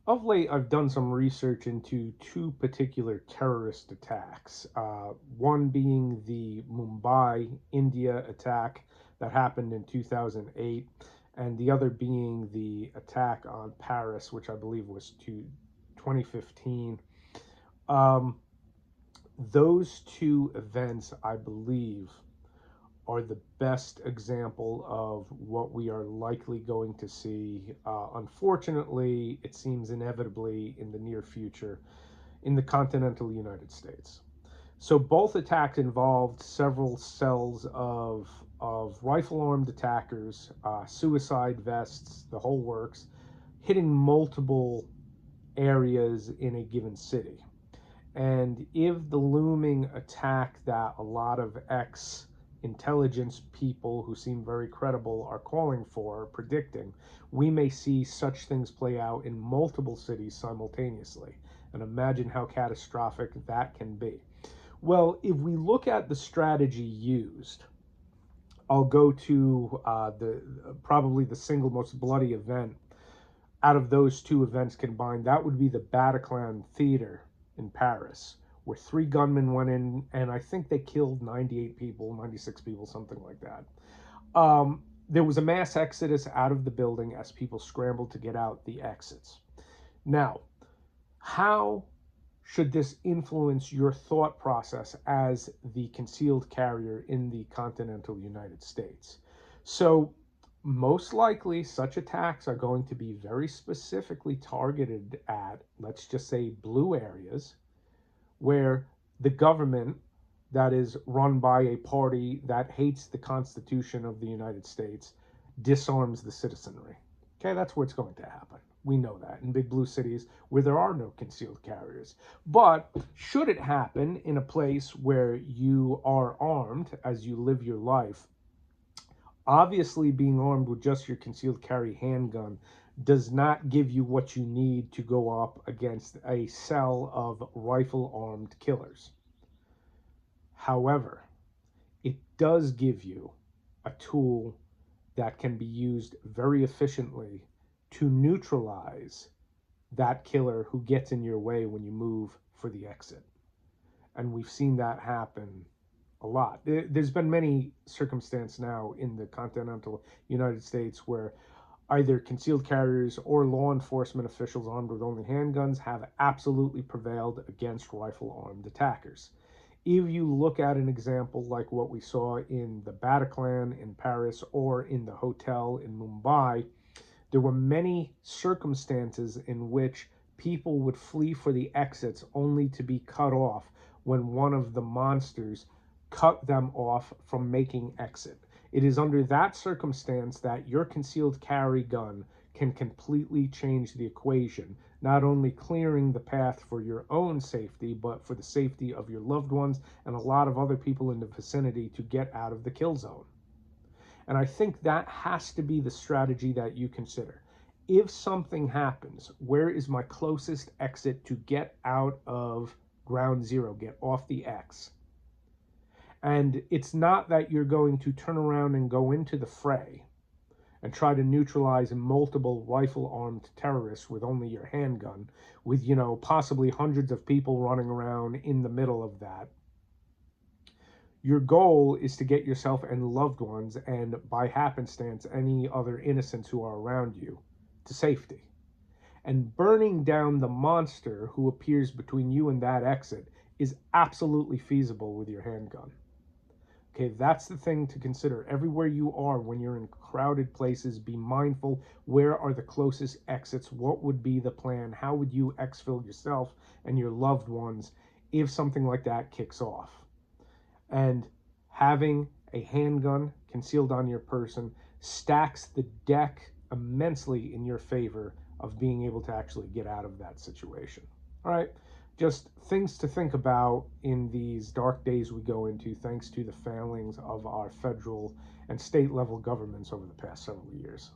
Of late, I've done some research into two particular terrorist attacks. One being the Mumbai, India attack that happened in 2008, and the other being the attack on Paris, which I believe was 2015. Um, those two events, I believe, are the best example of what we are likely going to see. Unfortunately, it seems inevitably in the near future in the continental United States. So both attacks involved several cells of rifle armed attackers, suicide vests, the whole works, hitting multiple areas in a given city. And if the looming attack that a lot of ex intelligence people who seem very credible are calling for, predicting, we may see such things play out in multiple cities simultaneously. And imagine how catastrophic that can be. Well, if we look at the strategy used, I'll go to the probably the single most bloody event out of those two events combined. That would be the Bataclan Theater in Paris, where three gunmen went in, and I think they killed 98 people, 96 people, something like that. There was a mass exodus out of the building as people scrambled to get out the exits. Now, how should this influence your thought process as the concealed carrier in the continental United States? So, most likely, such attacks are going to be very specifically targeted at, let's just say, blue areas where the government that is run by a party that hates the Constitution of the United States disarms the citizenry. Okay, that's where it's going to happen. We know that in big blue cities where there are no concealed carriers. But should it happen in a place where you are armed as you live your life, obviously being armed with just your concealed carry handgun does not give you what you need to go up against a cell of rifle armed killers. However, it does give you a tool that can be used very efficiently to neutralize that killer who gets in your way when you move for the exit. And we've seen that happen a lot. There's been many circumstances now in the continental United States where either concealed carriers or law enforcement officials armed with only handguns have absolutely prevailed against rifle armed attackers. If you look at an example like what we saw in the Bataclan in Paris or in the hotel in Mumbai, there were many circumstances in which people would flee for the exits only to be cut off when one of the monsters cut them off from making exit. It is under that circumstance that your concealed carry gun can completely change the equation, not only clearing the path for your own safety, but for the safety of your loved ones and a lot of other people in the vicinity to get out of the kill zone. And I think that has to be the strategy that you consider. If something happens, where is my closest exit to get out of ground zero, get off the X? And it's not that you're going to turn around and go into the fray and try to neutralize multiple rifle armed terrorists with only your handgun, with, possibly hundreds of people running around in the middle of that. Your goal is to get yourself and loved ones, and by happenstance, any other innocents who are around you, to safety. And burning down the monster who appears between you and that exit is absolutely feasible with your handgun. Okay, that's the thing to consider. Everywhere you are, when you're in crowded places, be mindful. Where are the closest exits? What would be the plan? How would you exfil yourself and your loved ones if something like that kicks off? And having a handgun concealed on your person stacks the deck immensely in your favor of being able to actually get out of that situation. All right, just things to think about in these dark days we go into, thanks to the failings of our federal and state level governments over the past several years.